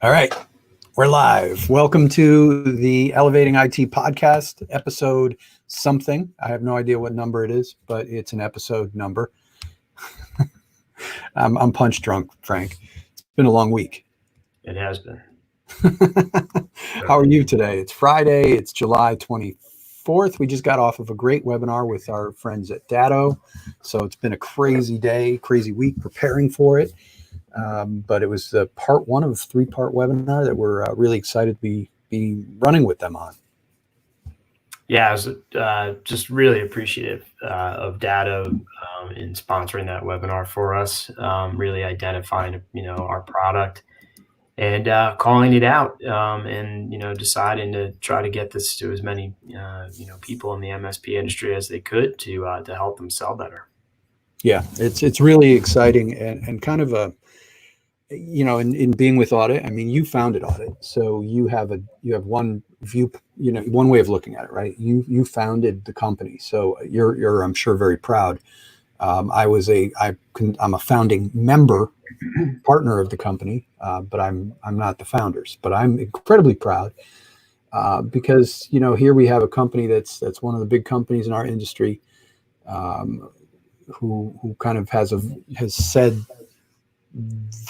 All right, we're live. Welcome to the Elevating IT podcast, episode something. I have no idea what number it is, but it's an episode number. I'm punch drunk, Frank. It's been a long week. It has been. How are you today? It's Friday. It's July 24th. We just got off of a great webinar with our friends at Datto. So it's been a crazy day, crazy week preparing for it. But it was part one of a three-part webinar that we're really excited to be running with them on. Yeah, I was just really appreciative of Datto in sponsoring that webinar for us, really identifying, our product and calling it out and, deciding to try to get this to as many, people in the MSP industry as they could to help them sell better. Yeah, it's really exciting and kind of a, in being with Audit, I mean, you founded Audit, so you have one view, one way of looking at it, right? You founded the company, so you're I'm sure very proud. I'm a founding member, partner of the company, but I'm not the founders. But I'm incredibly proud because here we have a company that's one of the big companies in our industry, who kind of has said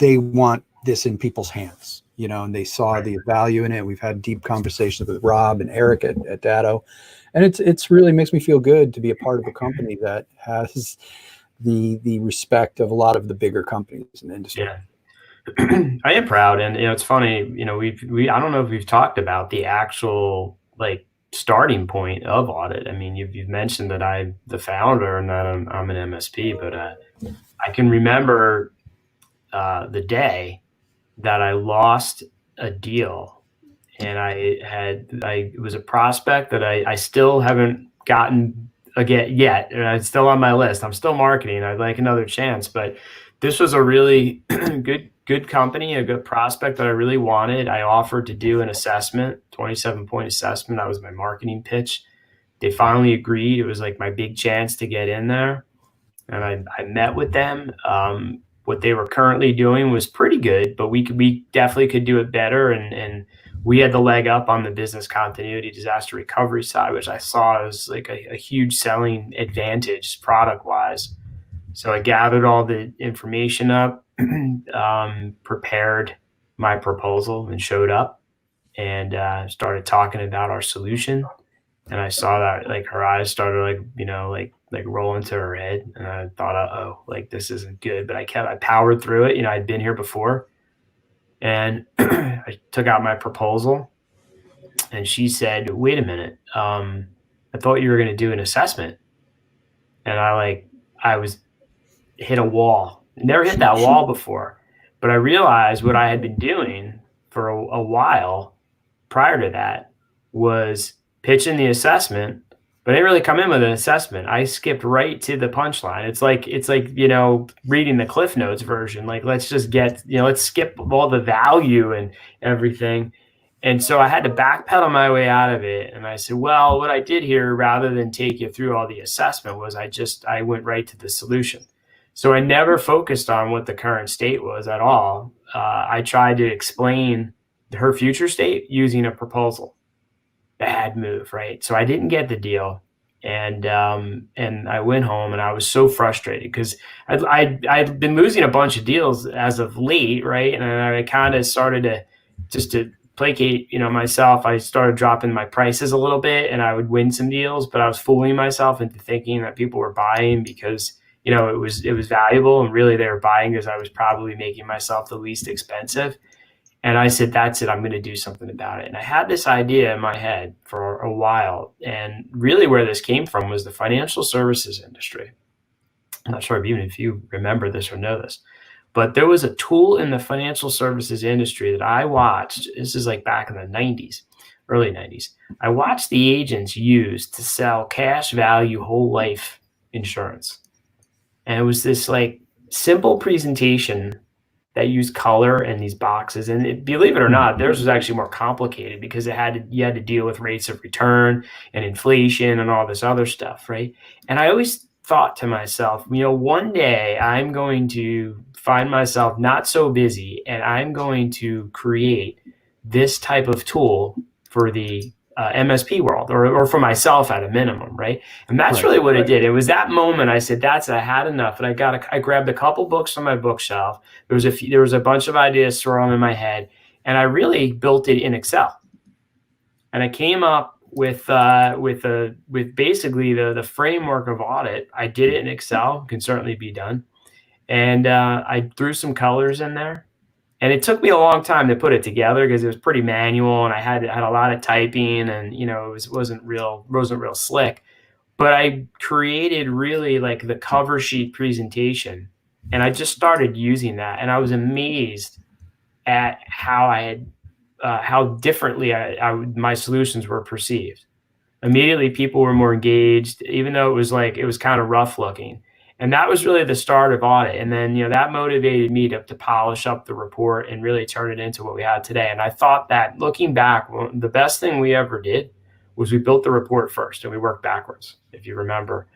they want this in people's hands, and they saw the value in it. We've had deep conversations with Rob and Eric at Datto, and it's really makes me feel good to be a part of a company that has the respect of a lot of the bigger companies in the industry. Yeah, I am proud, and it's funny. I don't know if we've talked about the actual starting point of Audit. I mean, you've mentioned that I'm the founder and that I'm an MSP, but I can remember the day that I lost a deal, and it was a prospect that I still haven't gotten yet, and it's still on my list. I'm still marketing. I'd like another chance, but this was a really good company, a good prospect that I really wanted. I offered to do an assessment, 27-point assessment. That was my marketing pitch. They finally agreed. It was like my big chance to get in there, and I met with them. What they were currently doing was pretty good, but we definitely could do it better. And we had the leg up on the business continuity disaster recovery side, which I saw as like a huge selling advantage product wise. So I gathered all the information up, prepared my proposal and showed up and started talking about our solution. And I saw that her eyes started roll into her head, and I thought, this isn't good. But I powered through it. I'd been here before, and I took out my proposal, and she said, "Wait a minute, I thought you were going to do an assessment." And I was hit a wall. Never hit that wall before, but I realized what I had been doing for a while prior to that was pitching the assessment, but I didn't really come in with an assessment. I skipped right to the punchline. It's like reading the Cliff Notes version. Let's just let's skip all the value and everything. And so I had to backpedal my way out of it. And I said, well, what I did here, rather than take you through all the assessment, was I went right to the solution. So I never focused on what the current state was at all. I tried to explain her future state using a proposal. Bad move, right? So I didn't get the deal, and I went home, and I was so frustrated because I'd been losing a bunch of deals as of late, right? And I kind of started to placate, myself. I started dropping my prices a little bit, and I would win some deals, but I was fooling myself into thinking that people were buying because it was valuable, and really they were buying because I was probably making myself the least expensive. And I said, that's it. I'm going to do something about it. And I had this idea in my head for a while. And really where this came from was the financial services industry. I'm not sure even if you remember this or know this, but there was a tool in the financial services industry that I watched. This is back in the 90s, early 90s. I watched the agents use to sell cash value whole life insurance. And it was this simple presentation that used color and these boxes. And believe it or not, theirs was actually more complicated because you had to deal with rates of return and inflation and all this other stuff, right? And I always thought to myself, one day I'm going to find myself not so busy, and I'm going to create this type of tool for the MSP world, or for myself at a minimum, right? And that's really what it did. It was that moment I said, I had enough, and I grabbed a couple books from my bookshelf. There was a bunch of ideas thrown in my head, and I really built it in Excel. And I came up with basically the framework of audit. I did it in Excel, can certainly be done, and I threw some colors in there. And it took me a long time to put it together because it was pretty manual, and I had a lot of typing, and it wasn't real slick. But I created really like the cover sheet presentation, and I just started using that, and I was amazed at how differently my solutions were perceived. Immediately, people were more engaged, even though it was kind of rough looking. And that was really the start of audit. And then, that motivated me to polish up the report and really turn it into what we had today. And I thought that, looking back, the best thing we ever did was we built the report first and we worked backwards, if you remember.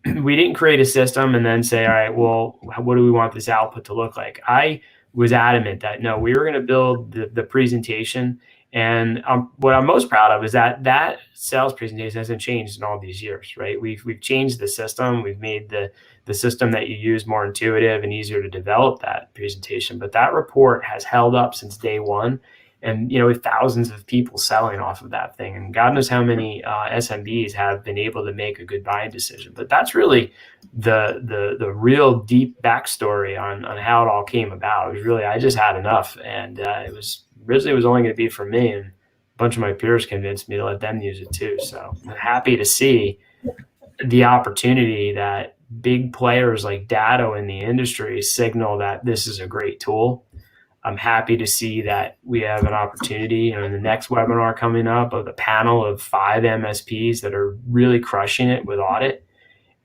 We didn't create a system and then say, all right, well, what do we want this output to look like? I was adamant that, no, we were going to build the presentation. And what I'm most proud of is that sales presentation hasn't changed in all these years, right? We've changed the system. We've made the system that you use more intuitive and easier to develop that presentation. But that report has held up since day one. And, with thousands of people selling off of that thing. And God knows how many SMBs have been able to make a good buying decision. But that's really the real deep backstory on how it all came about. It was really, I just had enough. And it was originally, it was only going to be for me, and a bunch of my peers convinced me to let them use it too. So I'm happy to see the opportunity that big players like Datto in the industry signal that this is a great tool. I'm happy to see that we have an opportunity in the next webinar coming up of the panel of 5 MSPs that are really crushing it with audit.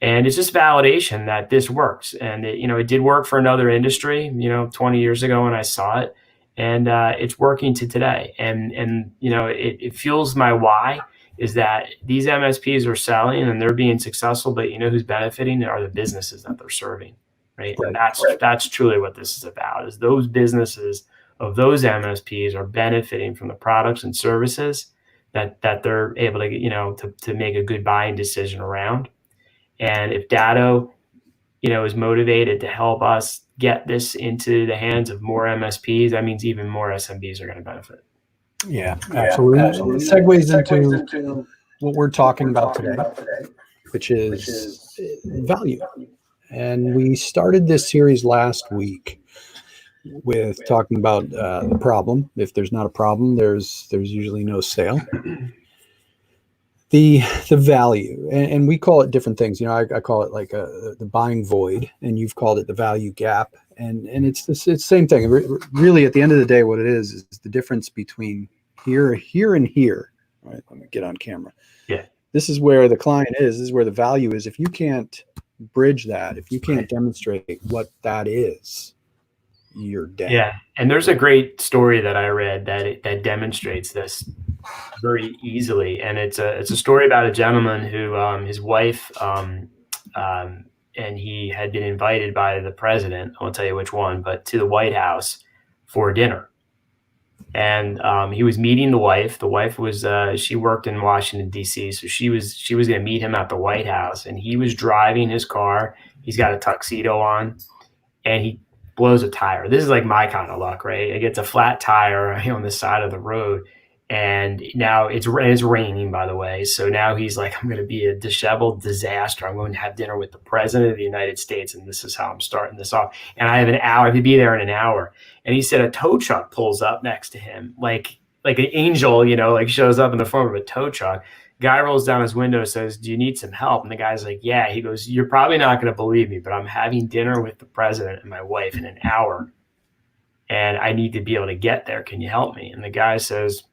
And it's just validation that this works. And it did work for another industry, 20 years ago when I saw it. And it's working to today. And it fuels my why, is that these MSPs are selling and they're being successful, but who's benefiting are the businesses that they're serving, right? And that's truly what this is about, is those businesses of those MSPs are benefiting from the products and services that they're able to to make a good buying decision around. And if Datto is motivated to help us get this into the hands of more MSPs, that means even more SMBs are going to benefit. Yeah, absolutely. It segues into what we're talking about today, which is value. And we started this series last week with talking about the problem. If there's not a problem, there's usually no sale. The value, and we call it different things. I call it like the buying void, and you've called it the value gap. And it's the same thing. Really, at the end of the day, what it is the difference between here, and here. All right, let me get on camera. Yeah. This is where the client is. This is where the value is. If you can't bridge that, if you can't demonstrate what that is, you're dead. Yeah, and there's a great story that I read that demonstrates this very easily, and it's a story about a gentleman who his wife and he had been invited by the president, I won't tell you which one, but to the White House for dinner. And he was meeting the wife. The wife was she worked in Washington, D.C., so she was going to meet him at the White House, and he was driving his car. He's got a tuxedo on, and he blows a tire. This is like my kind of luck, right? It gets a flat tire on the side of the road. And now it's raining, by the way. So now he's like, I'm going to be a disheveled disaster. I'm going to have dinner with the president of the United States, and this is how I'm starting this off. And I have an hour. I could be there in an hour. And he said a tow truck pulls up next to him, like an angel, like shows up in the form of a tow truck. Guy rolls down his window and says, do you need some help? And the guy's like, yeah. He goes, you're probably not going to believe me, but I'm having dinner with the president and my wife in an hour, and I need to be able to get there. Can you help me? And the guy says,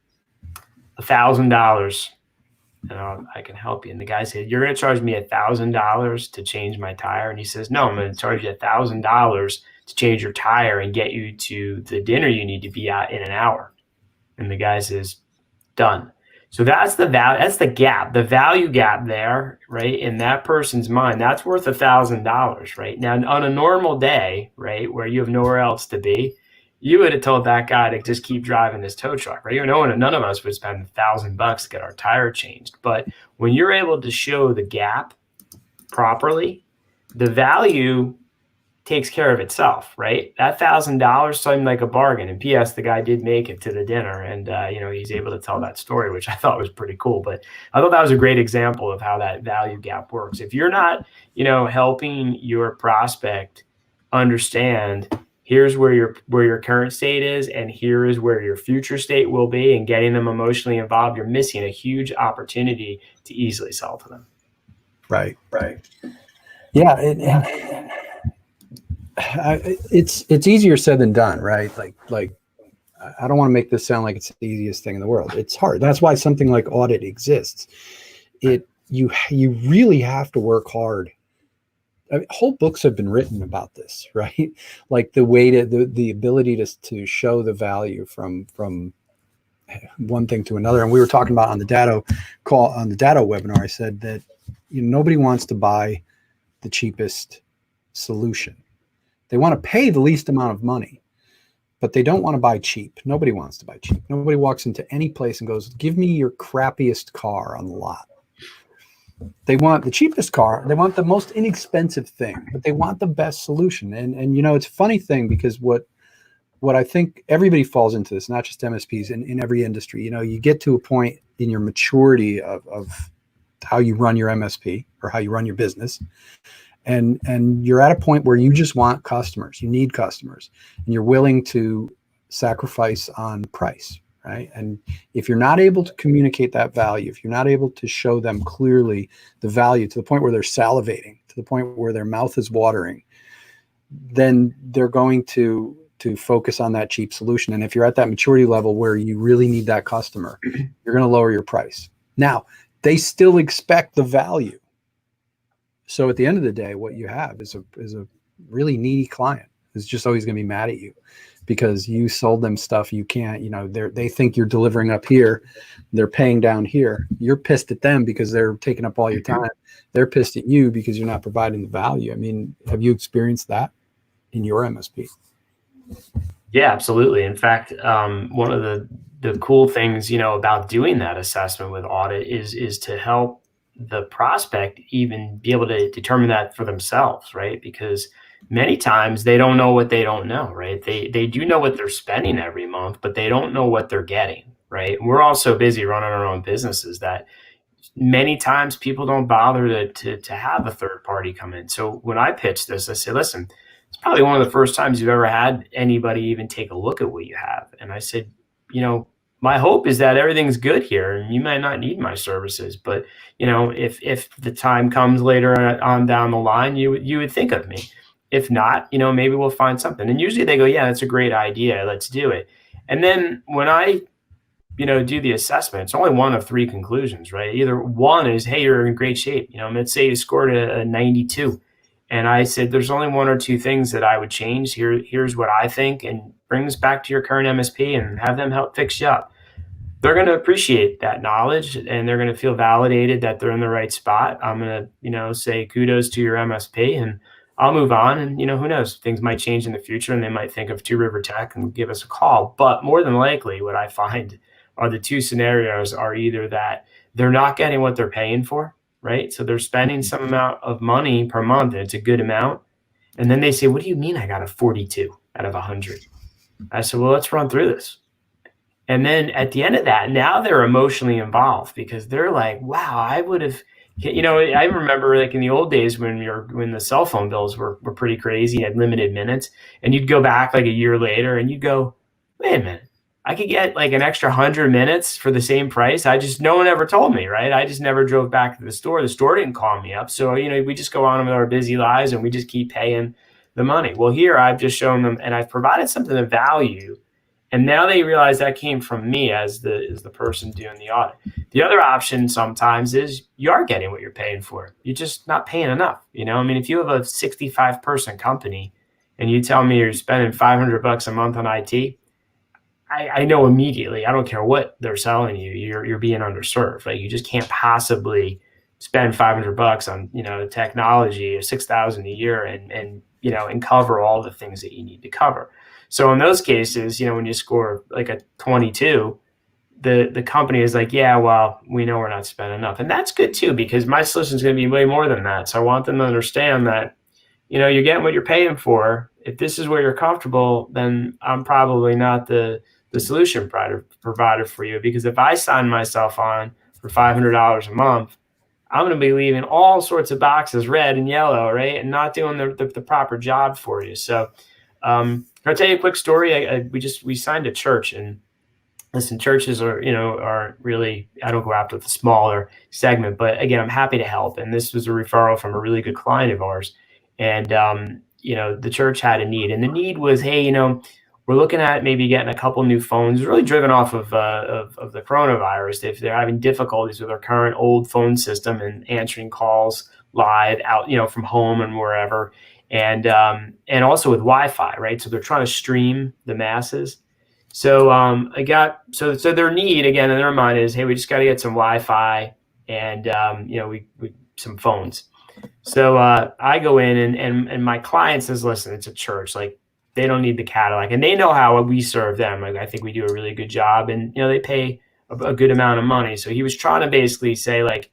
$1,000, and I can help you. And the guy said, you're going to charge me $1,000 to change my tire? And he says, no, I'm going to charge you $1,000 to change your tire and get you to the dinner you need to be at in an hour. And the guy says, done. So that's the value, that's the gap, the value gap there, right? In that person's mind, that's worth $1,000, right? Now, on a normal day, right, where you have nowhere else to be, you would have told that guy to just keep driving this tow truck, right? None of us would spend $1,000 to get our tire changed. But when you're able to show the gap properly, the value takes care of itself, right? That $1,000 seemed like a bargain. And P.S., the guy did make it to the dinner, and he's able to tell that story, which I thought was pretty cool. But I thought that was a great example of how that value gap works. If you're not, helping your prospect understand here's where your current state is, and here is where your future state will be, and getting them emotionally involved, you're missing a huge opportunity to easily sell to them. Right. Yeah. It's easier said than done, right? Like I don't want to make this sound like it's the easiest thing in the world. It's hard. That's why something like audit exists. You really have to work hard. I mean, whole books have been written about this, right? Like the way the ability to show the value from one thing to another. And we were talking about on the data webinar, I said that nobody wants to buy the cheapest solution. They want to pay the least amount of money, but they don't want to buy cheap. Nobody wants to buy cheap. Nobody walks into any place and goes, give me your crappiest car on the lot. They want the cheapest car. They want the most inexpensive thing, but they want the best solution. And it's a funny thing, because what I think everybody falls into this, not just MSPs, in every industry. You get to a point in your maturity of how you run your MSP or how you run your business. And you're at a point where you just want customers. You need customers, and you're willing to sacrifice on price, right? And if you're not able to communicate that value, if you're not able to show them clearly the value to the point where they're salivating, to the point where their mouth is watering, then they're going to focus on that cheap solution. And if you're at that maturity level where you really need that customer, you're going to lower your price. Now, they still expect the value. So at the end of the day, what you have is a really needy client who's just always going to be mad at you because you sold them stuff you can't. They think you're delivering up here, they're paying down here. You're pissed at them because they're taking up all your time. They're pissed at you because you're not providing the value. I mean, have you experienced that in your MSP? Yeah, absolutely. In fact, one of the cool things, about doing that assessment with audit is to help the prospect even be able to determine that for themselves, right? Because many times they don't know what they don't know, right? They do know what they're spending every month, but they don't know what they're getting, right? We're all so busy running our own businesses that many times people don't bother to have a third party come in. So when I pitch this, I say, listen, it's probably one of the first times you've ever had anybody even take a look at what you have. And I said, my hope is that everything's good here and you might not need my services, but if the time comes later on down the line, you would think of me. If not, maybe we'll find something. And usually they go, yeah, that's a great idea. Let's do it. And then when I do the assessment, it's only one of three conclusions, right? Either one is, hey, you're in great shape. Let's say you scored a 92. And I said, there's only one or two things that I would change. Here's what I think, and bring this back to your current MSP and have them help fix you up. They're going to appreciate that knowledge, and they're going to feel validated that they're in the right spot. I'm going to, say kudos to your MSP, and I'll move on. And, who knows, things might change in the future and they might think of Two River Tech and give us a call. But more than likely, what I find are the two scenarios are either that they're not getting what they're paying for, right? So they're spending some amount of money per month, and it's a good amount. And then they say, what do you mean I got a 42 out of 100? I said, well, let's run through this. And then at the end of that, now they're emotionally involved because they're like, wow, I would have, I remember like in the old days when the cell phone bills were pretty crazy, had limited minutes, and you'd go back like a year later and you'd go, wait a minute, I could get like an extra 100 minutes for the same price. No one ever told me, right? I just never drove back to the store. The store didn't call me up. So, we just go on with our busy lives and we just keep paying the money. Well, here I've just shown them and I've provided something of value. And now they realize that came from me as the person doing the audit. The other option sometimes is you are getting what you're paying for. You're just not paying enough. If you have a 65-person company and you tell me you're spending $500 a month on IT, I know immediately, I don't care what they're selling you, you're being underserved. Like, you just can't possibly spend $500 on, technology or 6,000 a year and cover all the things that you need to cover. So in those cases, when you score like a 22, the company is like, yeah, well, we know we're not spending enough. And that's good too, because my solution is going to be way more than that. So I want them to understand that, you're getting what you're paying for. If this is where you're comfortable, then I'm probably not the solution provider for you, because if I sign myself on for $500 a month, I'm going to be leaving all sorts of boxes red and yellow, right, and not doing the proper job for you. So I'll tell you a quick story. We signed a church, and listen, churches are really, I don't go after the smaller segment, but again, I'm happy to help. And this was a referral from a really good client of ours. And, the church had a need, and the need was, hey, we're looking at maybe getting a couple new phones, really driven off of the coronavirus. If they're having difficulties with their current old phone system and answering calls live out, from home and wherever, and also with Wi-Fi, right? So they're trying to stream the masses. So so their need, again, in their mind is, hey, we just got to get some Wi-Fi and we some phones. So I go in and my client says, listen, it's a church, like they don't need the Cadillac, and they know how we serve them. Like, I think we do a really good job, and they pay a good amount of money. So he was trying to basically say like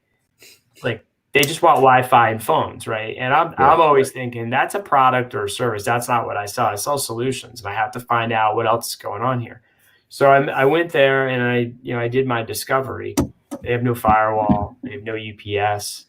they just want Wi-Fi and phones, right? And I'm always thinking that's a product or a service. That's not what I sell. I sell solutions, and I have to find out what else is going on here. So I went there and I did my discovery. They have no firewall. They have no UPS.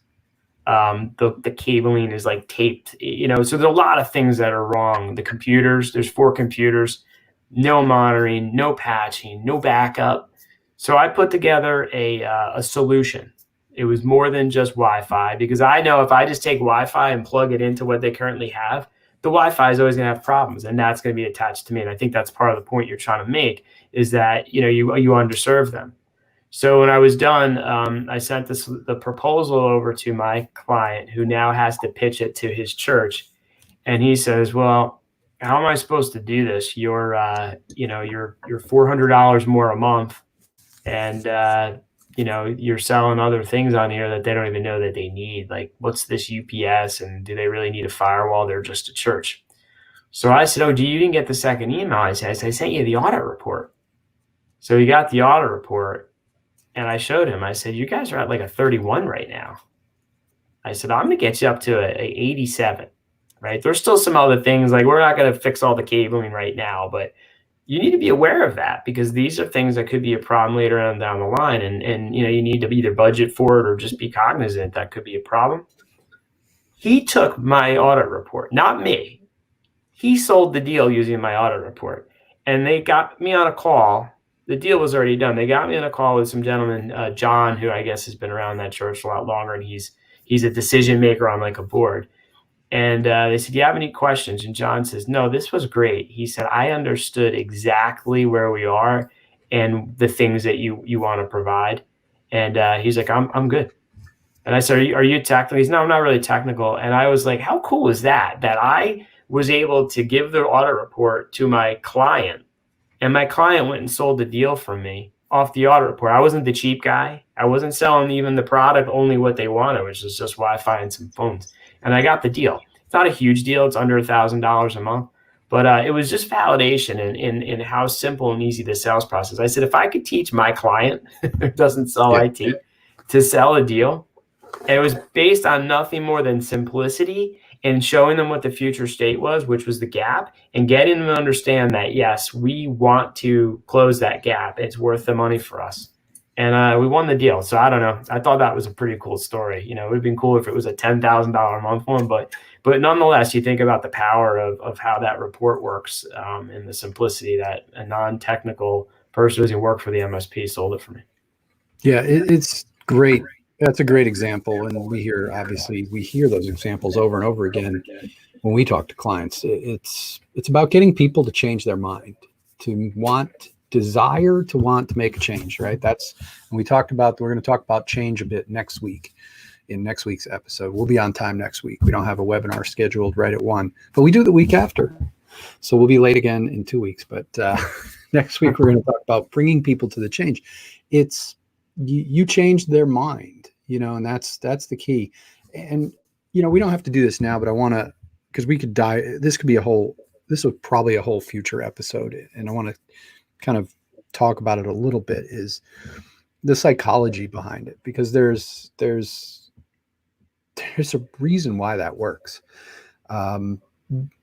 The cabling is like taped, so there's a lot of things that are wrong. The computers, there's 4 computers, no monitoring, no patching, no backup. So I put together a solution. It was more than just Wi-Fi, because I know if I just take Wi-Fi and plug it into what they currently have, the Wi-Fi is always going to have problems, and that's going to be attached to me. And I think that's part of the point you're trying to make, is that you underserve them. So when I was done, I sent the proposal over to my client, who now has to pitch it to his church, and he says, "Well, how am I supposed to do this? You're $400 more a month, and you're selling other things on here that they don't even know that they need. Like, what's this UPS, and do they really need a firewall? They're just a church." So I said, "Oh, you didn't get the second email?" I said, "I sent you the audit report." So he got the audit report. And I showed him, I said, "You guys are at like a 31 right now." I said, "I'm going to get you up to a 87, right? There's still some other things, like we're not going to fix all the cabling right now, but you need to be aware of that, because these are things that could be a problem later on down the line. And you need to either budget for it or just be cognizant that could be a problem." He took my audit report, not me. He sold the deal using my audit report, and they got me on a call. The deal was already done. They got me on a call with some gentleman, John, who I guess has been around that church a lot longer, and he's a decision maker on like a board. And they said, "Do you have any questions?" And John says, "No, this was great." He said, "I understood exactly where we are and the things that you want to provide." And he's like, I'm good." And I said, are you technical?" He's, "No, I'm not really technical." And I was like, how cool is that I was able to give the audit report to my client, and my client went and sold the deal from me off the audit report. I wasn't the cheap guy. I wasn't selling even the product, only what they wanted, which was just Wi-Fi and some phones. And I got the deal. It's not a huge deal. It's under $1,000 a month. But it was just validation in how simple and easy the sales process. I said, if I could teach my client who doesn't sell IT to sell a deal, and it was based on nothing more than simplicity and showing them what the future state was, which was the gap, and getting them to understand that, yes, we want to close that gap. It's worth the money for us. And we won the deal. So I don't know. I thought that was a pretty cool story. It would have been cool if it was a $10,000 a month one, but nonetheless, you think about the power of how that report works, and the simplicity that a non-technical person who worked for the MSP sold it for me. Yeah, it's great. That's a great example. And we hear those examples over and over again when we talk to clients. It's about getting people to change their mind, to desire to want to make a change, right? We're going to talk about change a bit next week in next week's episode. We'll be on time next week. We don't have a webinar scheduled right at 1, but we do the week after. So we'll be late again in 2 weeks, but Next week, we're going to talk about bringing people to the change. It's you change their mind, and that's the key. And, we don't have to do this now, but I want to, because we could this could be this was probably a whole future episode. And I want to kind of talk about it a little bit, is the psychology behind it, because there's a reason why that works.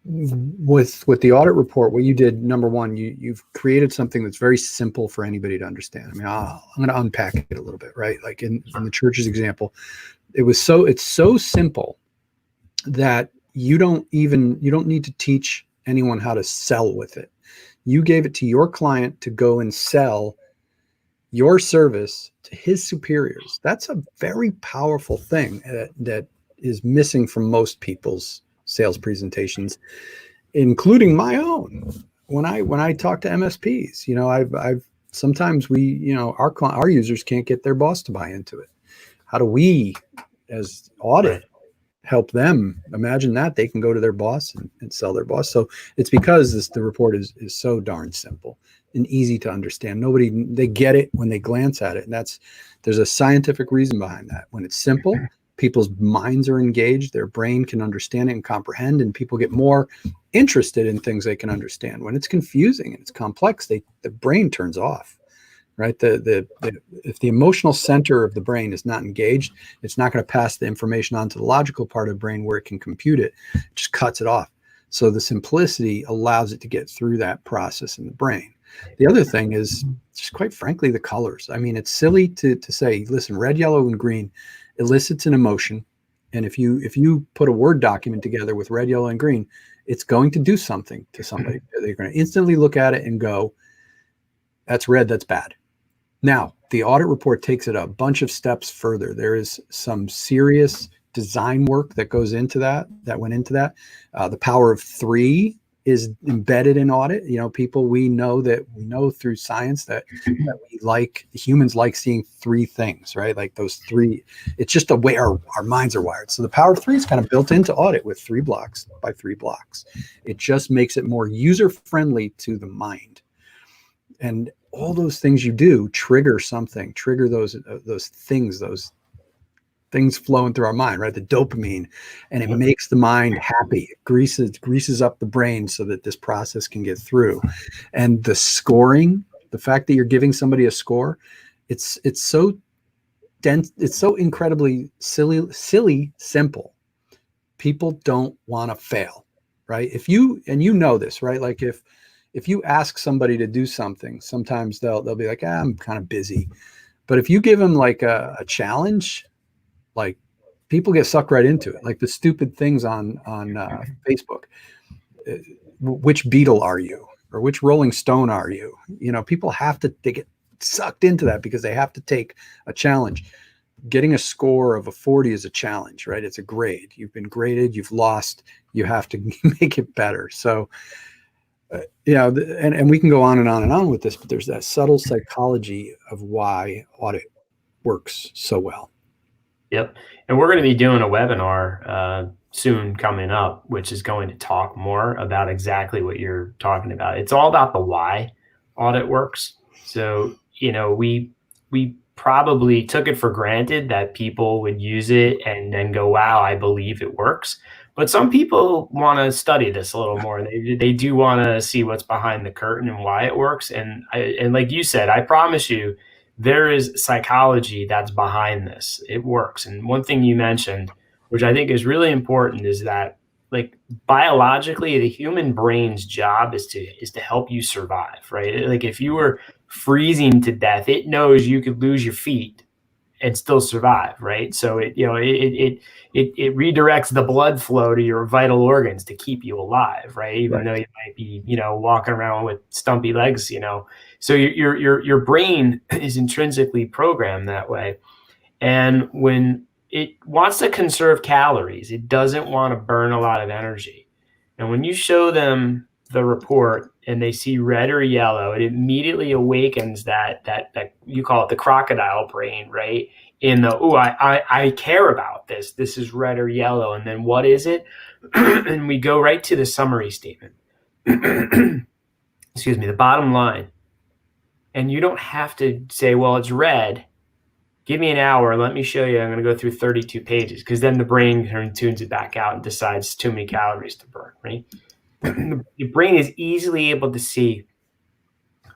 With the audit report, what you did, number one, you've created something that's very simple for anybody to understand. I mean, I'm going to unpack it a little bit, right? Like in the church's example, it's so simple that you don't need to teach anyone how to sell with it. You gave it to your client to go and sell your service to his superiors. That's a very powerful thing that is missing from most people's sales presentations, including my own. When I talk to MSPs, I've sometimes our users can't get their boss to buy into it. How do we, as audit, help them imagine that they can go to their boss and sell their boss? So it's because the report is so darn simple and easy to understand. They get it when they glance at it. And there's a scientific reason behind that. When it's simple, people's minds are engaged, their brain can understand it and comprehend, and people get more interested in things they can understand. When it's confusing and it's complex, the brain turns off, right? If the emotional center of the brain is not engaged, it's not going to pass the information on to the logical part of the brain where it can compute it. It just cuts it off. So the simplicity allows it to get through that process in the brain. The other thing is, just quite frankly, the colors. I mean, it's silly to say, listen, red, yellow, and green elicits an emotion. And if you put a Word document together with red, yellow, and green, it's going to do something to somebody. They're going to instantly look at it and go, that's red, that's bad. Now, the audit report takes it a bunch of steps further. There is some serious design work that goes into that went into that. The power of 3 is embedded in audit. We know through science that humans like seeing 3 things, right? Like those 3, it's just the way our minds are wired. So the power of 3 is kind of built into audit with 3 blocks by 3 blocks. It just makes it more user-friendly to the mind. And all those things you do trigger those things flowing through our mind, right? The dopamine, and it makes the mind happy. It greases up the brain so that this process can get through. And the scoring, the fact that you're giving somebody a score, it's so dense, it's so incredibly silly simple. People don't want to fail, right? And you know this, right? Like if you ask somebody to do something, sometimes they'll be like, I'm kind of busy. But if you give them like a challenge, like people get sucked right into it. Like the stupid things on Facebook. Which Beatle are you? Or which Rolling Stone are you? People they get sucked into that because they have to take a challenge. Getting a score of a 40 is a challenge, right? It's a grade. You've been graded, you've lost, you have to make it better. So, and we can go on and on and on with this, but there's that subtle psychology of why audit works so well. Yep. And we're going to be doing a webinar soon coming up, which is going to talk more about exactly what you're talking about. It's all about the why audit works. So, we probably took it for granted that people would use it and then go, wow, I believe it works. But some people want to study this a little more. They do want to see what's behind the curtain and why it works. And like you said, I promise you, there is psychology that's behind this. It works. And one thing you mentioned, which I think is really important, is that like biologically, the human brain's job is to help you survive, right? Like if you were freezing to death, it knows you could lose your feet and still survive, right? So it redirects the blood flow to your vital organs to keep you alive, right? Even though you might be, walking around with stumpy legs, So your brain is intrinsically programmed that way. And when it wants to conserve calories, it doesn't want to burn a lot of energy. And when you show them the report and they see red or yellow, it immediately awakens that you call it the crocodile brain, right? In the, I care about this. This is red or yellow. And then what is it? And we go right to the summary statement. Excuse me, the bottom line. And you don't have to say, well, it's red. Give me an hour. Let me show you. I'm going to go through 32 pages, because then the brain tunes it back out and decides too many calories to burn, right? The brain is easily able to see,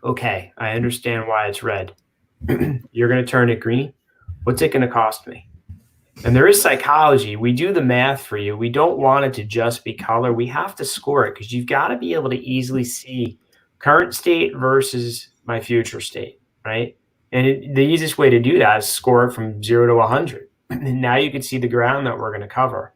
okay, I understand why it's red. You're going to turn it green. What's it going to cost me? And there is psychology. We do the math for you. We don't want it to just be color. We have to score it, because you've got to be able to easily see current state versus my future state, right? And the easiest way to do that is score it from 0 to 100. And now you can see the ground that we're going to cover.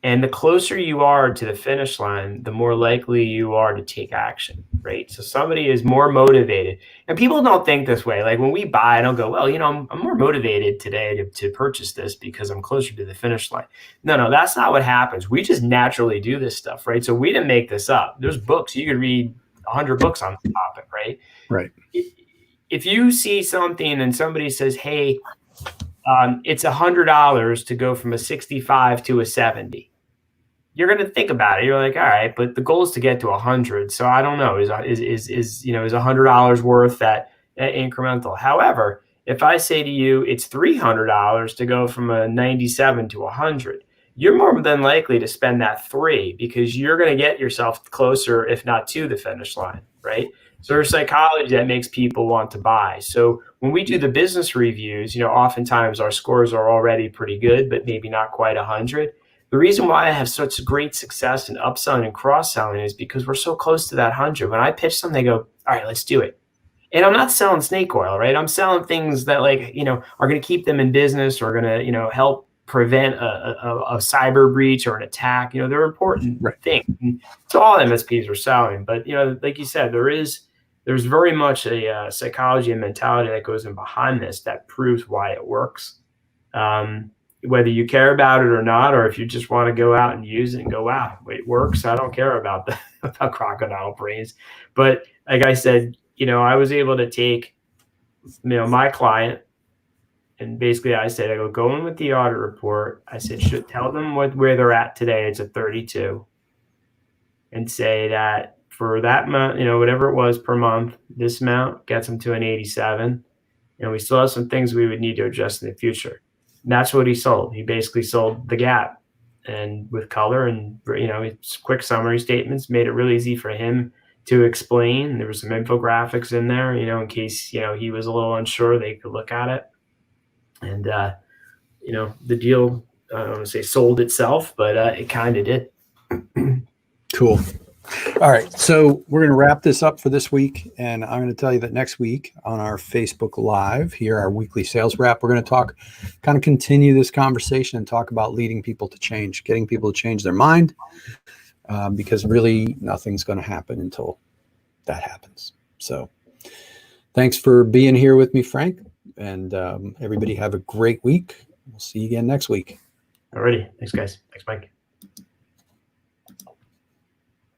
And the closer you are to the finish line, the more likely you are to take action, right? So somebody is more motivated. And people don't think this way. Like when we buy, I don't go, well, I'm more motivated today to purchase this because I'm closer to the finish line. No, that's not what happens. We just naturally do this stuff, right? So we didn't make this up. There's books. You could read 100 books on the topic, right? Right. If you see something and somebody says, hey, it's $100 to go from a 65 to a 70. You're going to think about it. You're like, all right, but the goal is to get to 100. So I don't know, is $100 worth that incremental? However, if I say to you, it's $300 to go from a 97 to 100, you're more than likely to spend that $3, because you're going to get yourself closer, if not to the finish line, right? So there's psychology that makes people want to buy. So when we do the business reviews, oftentimes our scores are already pretty good, but maybe not quite 100. The reason why I have such great success in upselling and cross-selling is because we're so close to that 100. When I pitch them, they go, all right, let's do it. And I'm not selling snake oil, right? I'm selling things that are going to keep them in business, or going to, help prevent a cyber breach or an attack. They're important things. And so all MSPs are selling, but like you said, there's very much a psychology and mentality that goes in behind this that proves why it works. Whether you care about it or not, or if you just want to go out and use it and go, wow, it works. I don't care about about crocodile brains. But like I said, I was able to take, my client, and basically I said, I go in with the audit report. I said, tell them where they're at today. It's a 32, and say that for that month, whatever it was per month, this amount gets them to an 87. And we still have some things we would need to adjust in the future. And that's what he sold. He basically sold the gap, and with color and, quick summary statements, made it really easy for him to explain. There was some infographics in there, in case, he was a little unsure, they could look at it. And, the deal, I don't want to say sold itself, but it kind of did. Cool. All right. So we're going to wrap this up for this week. And I'm going to tell you that next week on our Facebook Live here, our weekly sales wrap, we're going to continue this conversation and talk about leading people to change, getting people to change their mind, because really nothing's going to happen until that happens. So thanks for being here with me, Frank. And everybody have a great week. We'll see you again next week. Alrighty. Thanks, guys. Thanks, Mike.